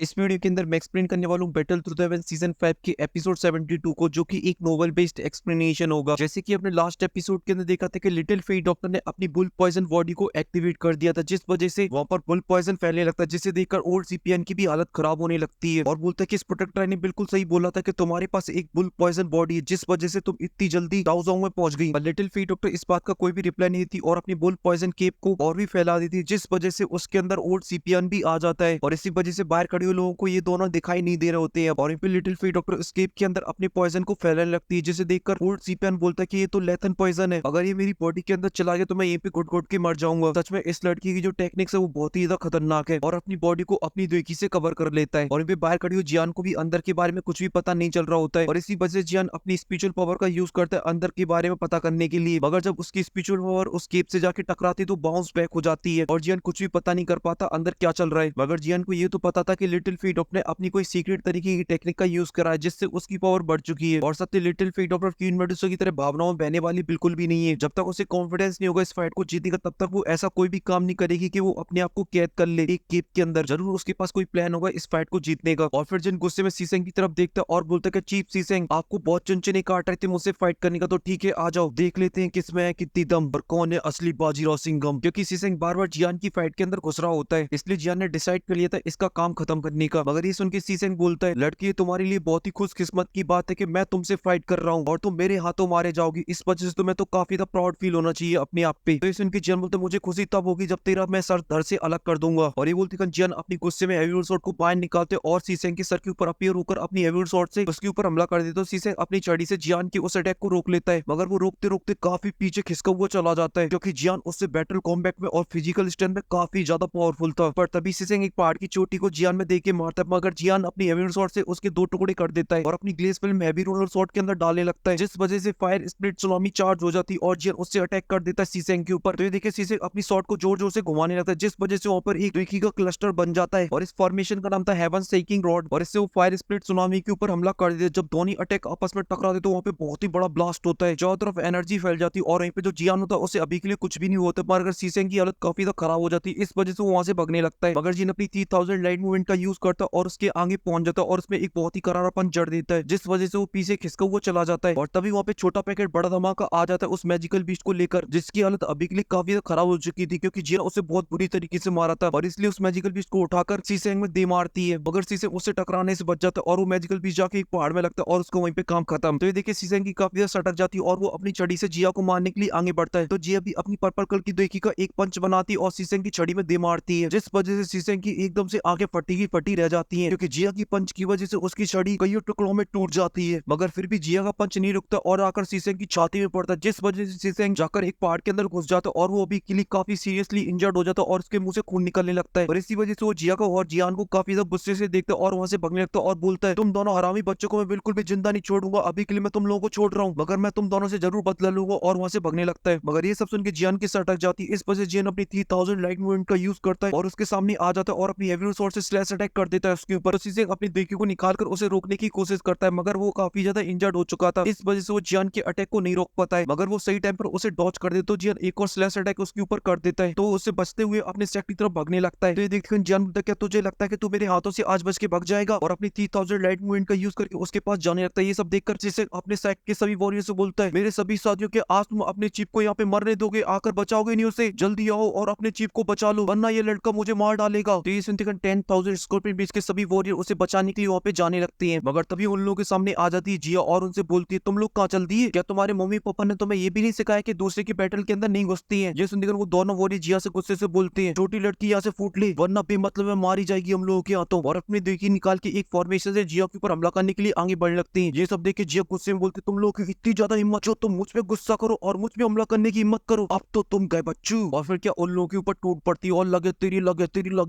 इस वीडियो के अंदर मैं एक्सप्लेन करने वाला हूँ battle through the haven season 5 के एपिसोड 72 को, जो कि एक नोवेल बेस्ड एक्सप्लेनेशन होगा। जैसे कि अपने लास्ट एपिसोड के अंदर देखा था कि लिटिल फेट डॉक्टर ने अपनी बुल पॉइजन बॉडी को एक्टिवेट कर दिया था, जिस वजह से वहां पर बुल पॉइजन फैलने लगता है, जिसे देखकर ओल्ड सीपीएन की भी हालत खराब होने लगती है और बोलता है कि इस प्रोटेक्टर ने बिल्कुल सही बोला था कि तुम्हारे पास एक बुल पॉइजन बॉडी है, जिस वजह से तुम इतनी जल्दी दाउजांग में पहुंच गई। लिटिल फेट डॉक्टर इस बात का कोई भी रिप्लाई नहीं देती और अपनी बुल पॉइजन केप को और भी फैला देती, जिस वजह से उसके अंदर ओल्ड सीपीएन भी आ जाता है और इसी वजह से बाहर खड़े हुए लोगों को ये दोनों दिखाई नहीं दे रहे होते हैं। और लिटिल फेट डॉक्टर स्केप के अंदर अपने पॉइजन को फैलाने लगती है, जिसे देखकर ओल्ड सीपीएन बोलता है कि ये तो लेथन पॉइजन है, अगर ये मेरी बॉडी के अंदर चला गया तो मैं यहीं पे घुट घुट के मर जाऊंगा। सच में इस लड़की की जो टेक्निक्स है वो बहुत ही ज्यादा खतरनाक है और अपनी बॉडी को अपनी देखी से कवर कर लेता है। और बाहर खड़ी हुई जियान को भी अंदर के बारे में कुछ भी पता नहीं चल रहा होता है और इसी वजह से जियान अपनी स्पिरिचुअल पावर का यूज करता है अंदर के बारे में पता करने के लिए, मगर जब उसकी स्पिरिचुअल पावर उस केप से जाके टकराती तो बाउंस बैक हो जाती है और जियान कुछ भी पता नहीं कर पाता अंदर क्या चल रहा है। मगर जियान को ये तो पता था कि लिटिल फेट डॉक्टर ने अपनी कोई सीक्रेट तरीके की टेक्निक का यूज करा है, जिससे उसकी पावर बढ़ चुकी है और सत्य little fate doctor queen Medusa की तरह भावनाओं में बहने वाली बिल्कुल भी नहीं है। जब तक उसे कॉन्फिडेंस नहीं होगा इस फाइट को जीतने का, तब तक वो ऐसा कोई भी काम नहीं करेगी कि वो अपने आप को कैद कर ले एक केप के अंदर। जरूर उसके पास कोई प्लान होगा इस फाइट को जीतने का। और फिर जिन गुस्से में सीसेंग की तरफ देखता है और बोलता है कि चीफ सीसेंग, आपको बहुत चुनचुने काट रहे थे मुझसे फाइट करने का, तो ठीक है आ जाओ, देख लेते हैं किसमें है कितनी दम और कौन है असली बाजीराव सिंघम। क्योंकि सीसेंग बार बार जियान की फाइट के अंदर घुस रहा होता है, इसलिए जियान ने डिसाइड कर लिया था इसका काम खत्म करने का। मगर ये सुन के सीसेंग बोलता है, लड़की तुम्हारे लिए बहुत ही खुशकिस्मत की बात है कि मैं तुमसे फाइट कर रहा हूँ और तुम मेरे हाथों मारे जाओगी, इस वजह से तुम्हें तो काफी ज्यादा प्राउड फील होना चाहिए अपने आप पे। तो ये सुन के जियान बोलते मुझे खुशी तब होगी जब तेरा मैं सर धड़ से अलग कर दूंगा। और ये बोलती जियान अपनी गुस्से में हेवी स्वॉर्ड को बाहर निकालते और सीसेंग के सर के ऊपर अपीयर होकर अपनी हेवी स्वॉर्ड से उसके ऊपर हमला कर देते। तो सीसेंग अपनी छड़ी से जियान के उस अटैक को रोक लेता है, मगर वो रोकते रोकते काफी पीछे खिसका हुआ चला जाता है, क्योंकि जियान उससे बैटल कॉम्बैट में और फिजिकल स्ट्रेंथ में काफी ज्यादा पावरफुल था। पर तभी सीसेंग एक पहाड़ की चोटी को जियान में देके मारता है, मगर जियान अपनी हेवी स्वॉर्ड से उसके दो टुकड़े कर देता है और अपनी glace film heavy roller sword के अंदर डालने लगता है, जिस वजह से फायर स्प्लिट सुनामी चार्ज हो जाती है और जियान उससे अटैक कर देता है सीसेंग के ऊपर। तो ये देखिए सीसेंग अपनी स्वॉर्ड को जोर जोर से घुमाने लगता है, जिस वजह से वहां पर एक रेखी का क्लस्टर बन जाता है और इस फॉर्मेशन का नाम था हेवन सेकिंग रॉड और इससे वो फायर स्प्लिट सुनामी के ऊपर हमला कर देते। जब दोनों अटैक आपस में टकराते तो वहां पे बहुत ही बड़ा ब्लास्ट होता है, चारों तरफ एनर्जी फैल जाती है और वहीं पे जो जियान होता है उसे अभी के लिए कुछ भी नहीं होता, पर अगर सीसेंग की हालत काफी ज्यादा खराब हो जाती है, इस वजह से वो वहां से भागने लगता है। मगर जिन अपनी 3000 लाइट मूवमेंट का यूज करता है और उसके आगे पहुंच जाता है और उसमें एक बहुत ही करारापन जड़ देता है, जिस वजह से वो पीछे खिसका हुआ चला जाता है। और तभी वहां पे छोटा पैकेट बड़ा धमाका आ जाता है उस मैजिकल बीस्ट को लेकर, जिसकी हालत अभी के लिए काफी ज्यादा खराब हो चुकी थी, क्योंकि जियान उसे बहुत बुरी तरीके से मारा था और इसलिए उस मैजिकल बीस्ट को उठाकर सीसेंग में दे मारती है, मगर सीसेंग उससे टकराने से बच जाता है और वो मैजिकल बीस्ट जाके एक पहाड़ में लगता है और उसको वहीं पे काम खत्म। तो ये देखिए सीसेंग की काफी ज्यादा सटक जाती है और वो अपनी छड़ी से जिया को मारने के लिए आगे बढ़ता है। तो जिया भी अपनी पर्पल कलर की देखी का एक पंच बनाती है और सीसेंग की छड़ी में दे मारती है, जिस वजह से सीसेंग की एकदम से आगे फटी की फटी रह जाती है, क्योंकि जिया की पंच की वजह से उसकी छड़ी कई टुकड़ों में टूट जाती है। मगर फिर भी जिया का पंच नहीं रुकता और आकर सीसेंग की छाती में पड़ता है, जिस वजह से सीसेंग जाकर एक पहाड़ के अंदर घुस जाता है और वो अभी के लिए काफी सीरियसली इंजर्ड हो जाता है और उसके मुंह से खून निकलने लगता है। और इसी वजह से वो जिया को और जियान को काफी ज्यादा गुस्से से देखता है और वहां से भागने लगता है और बोलता है, तुम दोनों हरामी बच्चों को मैं बिल्कुल भी जिंदा नहीं छोड़ूंगा, अभी के लिए मैं तुम लोगों को छोड़ रहा हूँ, मगर मैं तुम दोनों से जरूर बदला लूंगा। और वहां से भागने लगता है। मगर ये सब सुन के जियान की सटक जाती है, इस वजह से जियान अपनी 3000 लाइट मूवमेंट का यूज करता है और उसके सामने आ जाता है और अपनी हेवी स्वॉर्ड से स्लैश अटैक कर देता है उसके ऊपर। उसी से अपनी देखी को निकालकर उसे रोकने की कोशिश करता है, मगर वो काफी ज्यादा इंजर्ड हो चुका था, इस वजह से वो जियान के अटैक को नहीं रोक पाता है। मगर वो सही टाइम पर उसे डॉच कर देता है, तो जियान एक और स्लैश अटैक उसके ऊपर कर देता है, तो उससे बचते हुए अपने सेट की तरफ भागने लगता है। तो ये देखकर जियान बोलता है, क्या तुझे लगता है कि तू मेरे हाथों से आज बच के भाग जाएगा? और अपनी 3000 लाइट मूवमेंट का यूज करके उसके पास जाने लगता है। ये सब देखकर जिसे अपने सेट के सभी वॉरियर से बोलता है, मेरे सभी साथियों के आज तुम अपने चीफ को यहाँ पे मरने दोगे, आकर बचाओगे नहीं उसे, जल्दी आओ और अपने चीफ को बचा लो, वरना ये लड़का मुझे मार डालेगा। तो ये सुनते 10,000 स्कॉर्पियन बीच के सभी वॉरियर उसे बचाने के लिए वहाँ पे जाने लगते हैं। मगर तभी उन लोगों के सामने आ जाती है जिया और उनसे बोलती है, तुम लोग कहाँ चल दिए? क्या तुम्हारे मम्मी पापा ने तुम्हें ये भी नहीं सिखाया कि दूसरे की बैटल के अंदर नहीं घुसती है? ये सुनकर वो दोनों वॉरियर जिया से गुस्से से बोलते हैं, छोटी लड़की यहाँ से फूट ले, वरना बेमतलब में मारी जाएगी हम लोगों के हाथों। और अपनी देखी निकाल के एक फॉर्मेशन से जिया के ऊपर हमला करने के लिए आगे बढ़ने लगती है। ये सब देख के जिया गुस्से में बोलती, तुम लोग की इतनी ज्यादा हिम्मत जो तुम मुझ पे गुस्सा करो और मुझ पे हमला करने की हिम्मत करो, अब तो तुम गए बच्चू। और फिर क्या उन लोगों के ऊपर टूट पड़ती है और लगी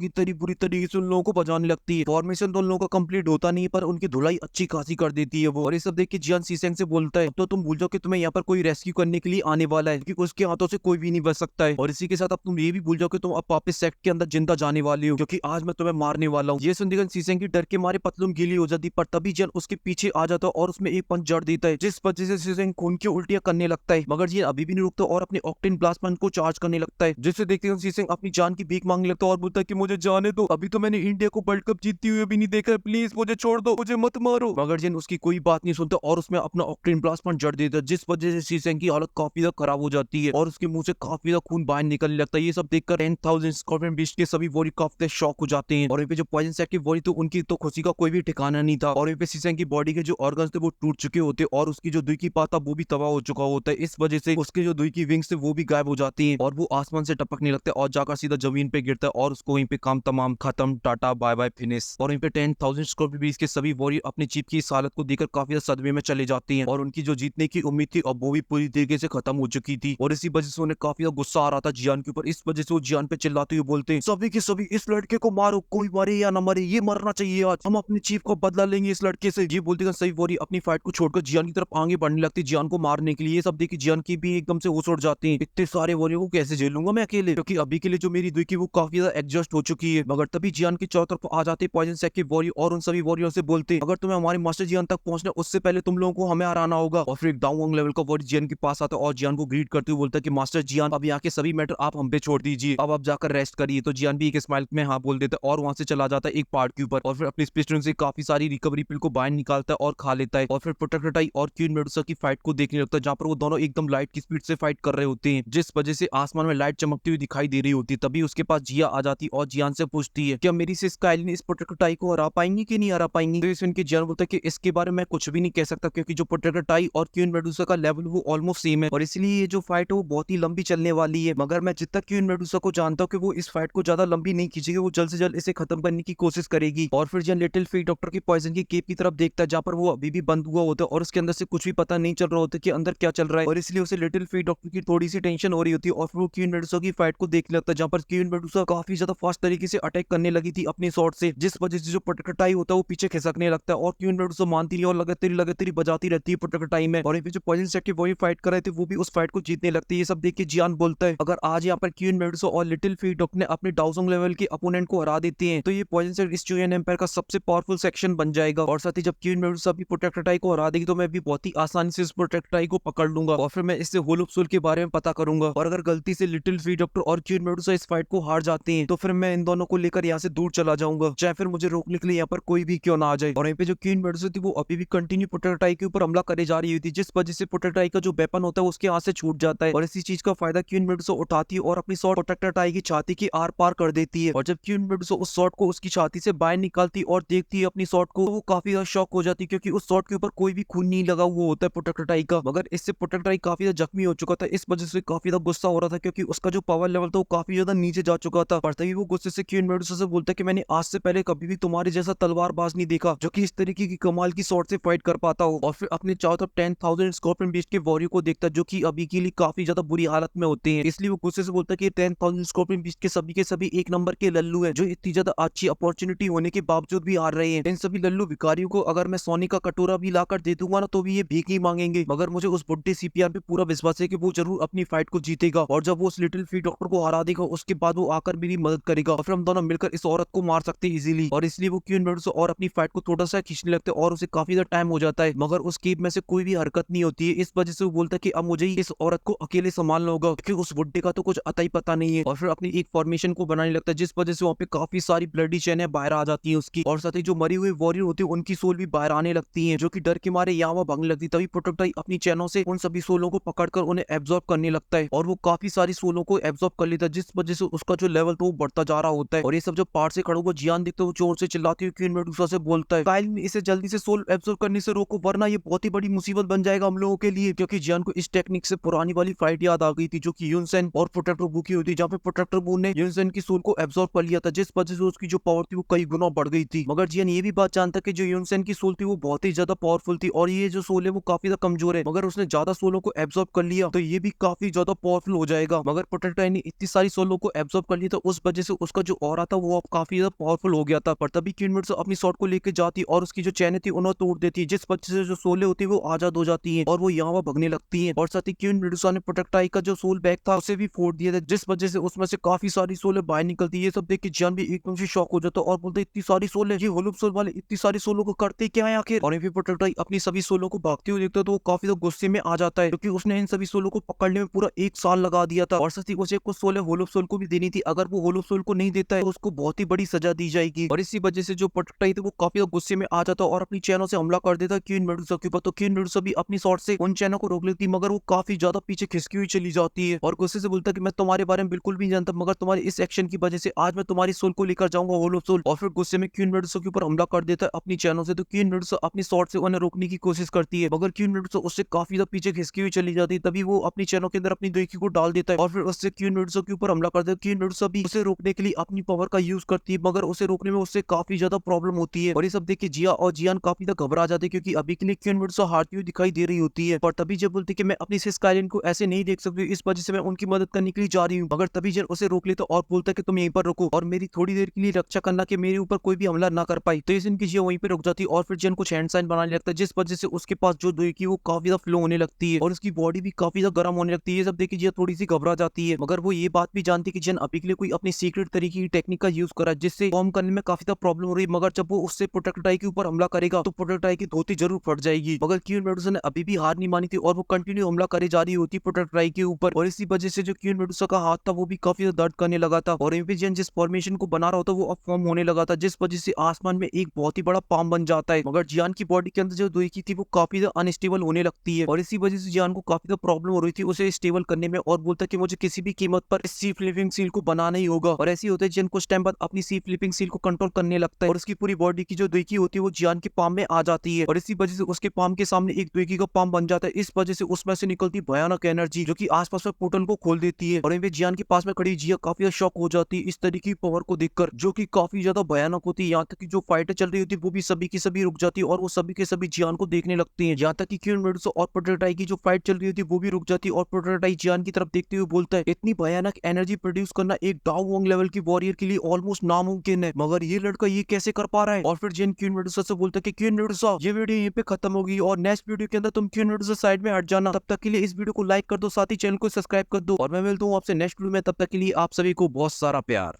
तेरी बुरी तरीके से उन लोगों को बजाने लगती है। फॉर्मेशन तो उन लोगों का कंप्लीट होता नहीं है, पर उनकी धुलाई अच्छी खासी कर देती है वो। और ये सब देख के जियान सीसेंग से बोलता है, तो तुम भूल जाओ कि तुम्हें यहाँ पर कोई रेस्क्यू करने के लिए आने वाला है, क्योंकि उसके हाथों से कोई भी नहीं बच सकता है। और इसी के साथ अब तुम ये भी भूल जाओ कि तुम अब वापस सेक्ट के अंदर जिंदा जाने वाले हो, क्योंकि आज मैं तुम्हें मारने वाला हूँ। ये सुनकर सीसेंग की डर के मारे पतलून गीली हो जाती, पर तभी जियान उसके पीछे आ जाता है और उसमें एक पंच जड़ देता है, जिस वजह से सीसेंग खून की उल्टियां करने लगता है। मगर ये अभी भी नहीं रुकता और अपने ऑक्टेन ब्लास्ट पंच को चार्ज करने लगता है, जिससे देखते हैं सीसेंग अपनी जान की भीख मांगने लगता है और बोलता है कि मुझे जाने दो, अभी तो मैंने इंडिया को को वर्ल्ड कप जीतती हुई भी नहीं देखा, प्लीज मुझे छोड़ दो, मुझे मत मारो। मगर जिन उसकी कोई बात नहीं सुनता और उसमें अपना ऑक्टेन ब्लास्ट पॉइंट जड़ देता है, जिस वजह से शीशेंग की हालत काफी ज्यादा खराब हो जाती है और उसके मुंह से काफी ज्यादा खून बाहर निकलने लगता है। ये सब देखकर 10,000 स्कॉर्पियन बीस्ट के सभी वॉरियर काफी शॉक हो जाते हैं। और यहाँ पे जो पॉइजन सेट की वॉरियर तो उनकी तो खुशी का कोई भी ठिकाना नहीं था। और यहाँ पे शीशेंग की बॉडी के जो ऑर्गन्स थे वो टूट चुके होते और उसकी जो दुई की पाता वो भी तबाह हो चुका होता है। इस वजह से उसके जो दुई की विंग्स थे वो भी गायब हो जाती हैं और वो आसमान से टपकने लगते हैं और जाकर सीधा जमीन पे गिरता है और उसको वहीं पे काम तमाम खत्म, टाटा बाय बाय फिनिश। और वहीं पे 10,000 स्कॉर्पियन बीस्ट के सभी वॉरियर अपनी चीफ की इस हालत को देखकर काफी ज्यादा सदमे में चले जाते हैं और उनकी जो जीतने की उम्मीद थी अब वो भी पूरी तरीके से खत्म हो चुकी थी। और इसी वजह से उन्हें काफी ज्यादा गुस्सा आ रहा था जियान के ऊपर। इस वजह से वो जियान पे चिल्लाते हुए बोलते हैं, सभी के सभी इस लड़के को मारो, कोई मरे या ना मरे, ये मरना चाहिए आज, हम अपनी चीफ को बदला लेंगे इस लड़के से। ये बोलते हैं सही वॉरियर अपनी फाइट को छोड़कर जियान की तरफ आगे बढ़ने लगती जियान को मारने के लिए। ये सब देखिए जियान की भी एकदम से होश उड़ जाते हैं, इतने सारे वॉरियर को कैसे झेलूंगा मैं अकेले, क्योंकि अभी के लिए जो मेरी दुई की वो काफी ज्यादा एडजस्ट हो चुकी है। मगर तभी जियान की चारों तरफ आ जाते पॉइजन सेट के वॉरियर और उन सभी वॉरियर से बोलते अगर तुम्हें हमारे मास्टर जियान तक पहुंचना उससे पहले तुम लोगों को हमें हराना होगा। और फिर एक डाउन लेवल का वॉरियर जियान के पास आता है और जियान को ग्रीट करते हुए बोलता है कि मास्टर जियान अब यहाँ के सभी मैटर आप हम पे छोड़ दीजिए, अब आप जाकर रेस्ट करिए। तो जियान भी एक स्माइल में हाँ बोल देता है और वहां से चला जाता है एक पहाड़ के ऊपर और फिर अपनी स्पेस से काफी सारी रिकवरी पिल को बाहर निकालता है और खा लेता है। और फिर प्रोटेक्टर टाई और क्वीन मेडुसा की फाइट को देखने लगता है जहाँ पर वो दोनों एकदम लाइट की स्पीड से फाइट कर रहे होते हैं, जिस वजह से आसमान में लाइट चमकती हुई दिखाई दे रही होती है। तभी उसके पास जिया आ जाती और जियान से पूछती है क्या मेरी सिस काइलिन इस प्रोटेक्टर टाई को हरा पाएंगी कि नहीं हरा पाएंगी। तो इस सुन के जियान बोलता है कि इसके बारे में मैं कुछ भी नहीं कह सकता क्योंकि जो प्रोटेक्टर टाई और क्वीन मेडुसा का लेवल वो ऑलमोस्ट सेम है और इसलिए ये जो फाइट है वो बहुत ही लंबी चलने वाली है। मगर मैं जितना क्वीन मेडुसा को जानता हूँ कि वो इस फाइट को ज्यादा लंबी नहीं खींचेगी, वो जल्द से जल्द इसे खत्म करने की कोशिश करेगी। और फिर जियान लिटिल फीट डॉक्टर की पॉइजन की केप की तरफ देखता है जहाँ पर वो अभी भी बंद हुआ होता है और उसके अंदर से कुछ भी पता नहीं चल रहा होता कि अंदर क्या चल रहा है और इसलिए उसे लिटिल फीट डॉक्टर की थोड़ी सी टेंशन हो रही होती है। और फिर वो क्वीन मेडुसा की फाइट को देखने लगता है जहाँ पर क्वीन मेडुसा काफी ज्यादा फास्ट तरीके से अटैक करने लगी थी अपनी शॉट से, जिस वजह से जो प्रोटेक्टर टाई होता है वो पीछे खिसकने लगता है और क्वीन मेडुसा मानती नहीं और लगातार बजाती रहती है प्रोटेक्टर टाई में। और जो पॉइजन सेट के वही फाइट कर रहे थे वो भी उस फाइट को जीतने लगती है। ये सब देख के जियान बोलता है अगर आज यहाँ पर क्वीन मेडुसा और लिटिल फीट डॉक्टर ने अपने डाउजोंग लेवल के अपोनेंट को हरा देते हैं तो ये पॉइजन सेट इस चुयन एम्पायर का सबसे पावरफुल सेक्शन बन जाएगा। और साथ ही जब क्वीन मेडुसा भी प्रोटेक्टर टाई को हरा देगी तो मैं भी बहुत ही आसानी से इस प्रोटेक्टर टाई को पकड़ लूंगा और फिर मैं इससे होल ऑफ सोल के बारे में पता करूंगा। और अगर गलती से लिटिल फीट डॉक्टर और क्वीन मेडुसा इस फाइट को हार जाते हैं तो फिर मैं इन दोनों को लेकर यहाँ से दूर चला जाऊंगा, चाहे फिर मुझे रोकने के लिए यहाँ पर कोई भी क्यों ना आ जाए। और यहाँ पे जो क्वीन मेडुसा थी वो अभी भी कंटिन्यू प्रोटेक्टर टाई के ऊपर हमला करे जा रही थी, जिस वजह से प्रोटेक्टर टाई का जो वेपन होता है उसके हाथ से छूट जाता है और इसी चीज का फायदा क्वीन मेडुसा उठाती है और अपनी शॉट प्रोटेक्टर टाई की छाती के आर पार कर देती है। और जब क्वीन मेडुसा उस शॉट को उसकी छाती से बाहर निकालती और देखती है अपनी शॉट को तो वो काफी ज्यादा शॉक हो जाती है क्योंकि उस शॉट के ऊपर कोई भी खून नहीं लगा हुआ होता है प्रोटेक्टर टाई का। मगर इससे प्रोटेक्टर टाई काफी ज्यादा जख्मी हो चुका था, इस वजह से काफी ज्यादा गुस्सा हो रहा था क्योंकि उसका जो पावर लेवल था वो काफी ज्यादा नीचे जा चुका था। पर तभी वो गुस्से से क्वीन मेडुसा से बोलता है कि मैंने आज से पहले कभी भी तुम्हारे जैसा तलवारबाज नहीं देखा जो कि इस तरीके की कमाल की शॉट से फाइट कर पाता हो। और फिर अपने चारों तरफ 10,000 स्कॉर्पियन बीस्ट के वॉरियर को देखता है जो कि अभी के लिए काफी ज्यादा बुरी हालत में होते हैं, इसलिए वो गुस्से से बोलता है कि 10,000 स्कॉर्पियन बीस्ट के सभी एक नंबर के लल्लू हैं जो इतनी ज्यादा अच्छी अपॉर्चुनिटी होने के बावजूद भी हार रहे हैं। इन सभी लल्लू भिखारियों को अगर मैं सोने का कटोरा भी लाकर दे दूंगा ना तो भी ये भीख ही मांगेंगे। मगर मुझे उस बुड्ढे सीपीआर पे पूरा विश्वास है कि वो जरूर अपनी फाइट को जीतेगा और जब वो उस लिटिल फीट डॉक्टर को हरा देगा उसके बाद वो आकर मेरी मदद करेगा और फिर हम दोनों मिलकर इस औरत को मार सकते हैं इजीली। और इसलिए वो क्वीन मेडुसा और अपनी फाइट को थोड़ा सा खींचने लगते हैं और उसे काफी ज्यादा टाइम हो जाता है मगर उस केव में से कोई भी हरकत नहीं होती है। इस वजह से वो बोलता है कि अब मुझे ही इस औरत को अकेले संभालना होगा क्योंकि उस बुड्ढे का तो कुछ अता ही पता नहीं है। और फिर अपनी एक फॉर्मेशन को बनाने लगता है जिस वजह से वहाँ पे काफी सारी ब्लडी चेनें बाहर आ जाती है उसकी और साथ ही जो मरी हुई वॉरियर होती है उनकी सोल भी बाहर आने लगती है जो कि डर के मारे यहाँ वहाँ भागने लगती है। तभी प्रोटेक्टर अपनी चैनों से उन सभी सोलों को पकड़कर उन्हें एब्जॉर्ब करने लगता है और वो काफी सारी सोलों को एब्जॉर्ब कर लेता है जिस वजह से उसका जो लेवल तो वो बढ़ता जा रहा होता है। और ये सब जो पार्ट से खड़ा हुआ जियान देखते वो जोर से चिल्लाती हुई क्वीन मेडुसा से बोलता है काइलिन इसे जल्दी से सोल एब्जॉर्ब करने से रोको वरना ये बहुत ही बड़ी मुसीबत बन जाएगा हम लोगों के लिए। क्योंकि जियान को इस टेक्निक से पुरानी वाली फाइट याद आ गई थी जो कि युनसेन और प्रोटेक्टर बू की हुई थी जहाँ पे प्रोटेक्टर बू ने युनसेन की सोल को एब्जॉर्ब कर लिया था जिस वजह से उसकी जो पावर थी वो कई गुना बढ़ गई थी। मगर जियान ये भी बात जानता कि जो युनसेन की सोल थी वो बहुत ही ज्यादा पावरफुल थी और ये जो सोल है वो काफी ज्यादा कमजोर है, मगर उसने ज्यादा सोलों को एब्जॉर्ब कर लिया तो ये भी काफी ज्यादा पावरफुल हो जाएगा। मगर प्रोटेक्टर ने इतनी सारी सोलों को एब्जॉर्ब कर लिया तो उस वजह से उसका जो ऑरा था वो अब काफी ज्यादा पावरफुल हो गया था। पर तभी क्वीन मेडुसा अपनी शॉट को लेकर जाती और उसकी जो चैन थी उन्हें तोड़ देती जिस वजह से जो सोले होती है वो आजाद हो जाती है और वो यहाँ वहाँ भगने लगती है। और साथ ही क्वीन मेडुसा ने प्रोटेक्टर का जो सोल बैग था उसे भी फोड़ दिया था जिस वजह से उसमें से काफी सारी सोले बाहर निकलती है। ये सब देख के जियान भी एकदम से शॉक हो जाता और बोलते इतनी सारी सोले ये होल ऑफ सोल वाले इतनी सारी सोलों को करते क्या है आखिर। और प्रोटेक्टर अपनी सभी सोलों को भागते हुए देखता है तो वो काफी गुस्से में आ जाता है क्योंकि उसने इन सभी सोलों को पकड़ने में पूरा 1 साल लगा दिया था और साथ ही उसे कुछ सोले होल ऑफ सोल को भी देनी थी। अगर वो होल ऑफ सोल को नहीं देता है तो उसको बहुत ही बड़ी सजा सजा दी जाएगी। और इसी वजह से जो प्रोटेक्टाई थे वो काफी गुस्से में आ जाता और अपनी चैनों से हमला कर देता क्वीन मेडुसा के ऊपर। तो क्वीन मेडुसा भी अपनी शॉट से उन चैनों को रोक लेती, मगर वो काफी ज्यादा पीछे खिसकी हुई चली जाती है और गुस्से से बोलता कि मैं तुम्हारे बारे में बिल्कुल भी नहीं जानता, मगर तुम्हारे इस एक्शन की वजह से आज मैं तुम्हारी सोल को लेकर जाऊंगा होलो सोल। और फिर गुस्से में क्वीन मेडुसा के ऊपर हमला कर देता है अपनी चैनों से। तो क्वीन मेडुसा अपनी शॉट से उन्हें रोकने की कोशिश करती है, मगर क्वीन मेडुसा उससे काफी ज्यादा पीछे खिसकी हुई चली जाती है। तभी वो अपनी चैनों के अंदर अपनी दोइकी को डाल देता है और फिर उससे क्वीन मेडुसा के ऊपर हमला कर देता है। क्वीन मेडुसा भी उसे रोकने के लिए अपनी पावर का यूज करती है, मगर उसे रोकने में उससे काफी ज्यादा प्रॉब्लम होती है। और ये सब देख के जिया और जियान काफी ज्यादा घबरा जाते हैं, क्योंकि अभी के लिए क्वीन मेडुसा हारती हुई दिखाई दे रही होती है। पर तभी जब बोलती है कि मैं अपनी सिस कायलिन को ऐसे नहीं देख सकती, इस वजह से मैं उनकी मदद करने के लिए जा रही हूँ। मगर तभी जन उसे रोक लेता और बोलता है कि तुम यहीं पर रुको और मेरी थोड़ी देर के लिए रक्षा करना, कि मेरे ऊपर कोई भी हमला ना कर पाई। तो इस इनकी जिया वहीं पे रुक जाती है और फिर जन कुछ हैंड साइन बनाने लगता है, जिस वजह से उसके पास जो दोइकी वो काफी ज्यादा फ्लो होने लगती है और उसकी बॉडी भी काफी ज्यादा गर्म होने लगती है। ये सब देखिए जिया थोड़ी सी घबरा जाती है, मगर वो ये बात भी जानती है कि जन अभी के लिए कोई अपनी सीक्रेट तरीके की टेक्निक का यूज करा, जिससे फॉर्म करने में काफी ज्यादा प्रॉब्लम हो रही है। मगर जब वो उससे प्रोटेक्टाई के ऊपर हमला करेगा तो प्रोटेक्टाई की धोती जरूर फट जाएगी। मगर क्वीन मेडुसा ने अभी भी हार नहीं मानी थी और वो कंटिन्यू हमला करे जा रही होती प्रोटेक्टाई के ऊपर। और इसी वजह से जो क्वीन मेडुसा का हाथ था वो भी काफी ज्यादा दर्द करने लगा था और एम्फिजियन जिस फॉर्मेशन को बना रहा होता वो अब फॉर्म होने लगा था, जिस वजह से आसमान में एक बहुत ही बड़ा पाम बन जाता है। मगर जियान की बॉडी के अंदर जो दोइकी थी वो काफी ज्यादा अनस्टेबल होने लगती है और इसी वजह से जियान को काफी ज्यादा प्रॉब्लम हो रही थी उसे स्टेबल करने में, और बोलता कि मुझे किसी भी कीमत पर इस सी फ्लिपिंग सील को बनाना ही होगा। और ऐसे होता है जियान कुछ टाइम बाद अपनी सी फ्लिपिंग सील को कंट्रोल करने लगता है और उसकी पूरी बॉडी की जो दोइकी होती है वो जियान के पाम में आ जाती है और इसी वजह से उसके पाम के सामने एक दोइकी का पाम बन जाता है। इस वजह से उसमें से निकलती भयानक एनर्जी जो कि आसपास में पोर्टल को खोल देती है और वहीं पे जियान के पास में खड़ी जिया काफी ज्यादा शॉक हो जाती है इस तरीके की पावर को देखकर, जो कि काफी ज्यादा भयानक होती है। यहाँ तक कि जो फाइटें चल रही होती है वो भी सभी की सभी रुक जाती है और वो सभी के सभी जियान को देखने लगती है। यहाँ तक कि क्वीन मेडुसा और प्रोटेक्टाई की जो फाइट चल रही होती है वो भी रुक जाती है और प्रोटेक्टाई जियान की तरफ देखते हुए बोलता है, इतनी भयानक एनर्जी प्रोड्यूस करना एक डाउ वोंग लेवल की वॉरियर के लिए ऑलमोस्ट नामुमकिन है, मगर ये लड़का ये कैसे कर पा रहा है। और फिर जियान क्वीन मेडुसा से बोलता है कि क्वीन मेडुसा ये वीडियो यहीं पे खत्म होगी और नेक्स्ट वीडियो के अंदर तुम क्वीन मेडुसा साइड में हट जाना। तब तक के लिए इस वीडियो को लाइक कर दो, साथ ही चैनल को सब्सक्राइब कर दो और मैं मिलता हूँ आपसे नेक्स्ट वीडियो में। तब तक के लिए आप सभी को बहुत सारा प्यार।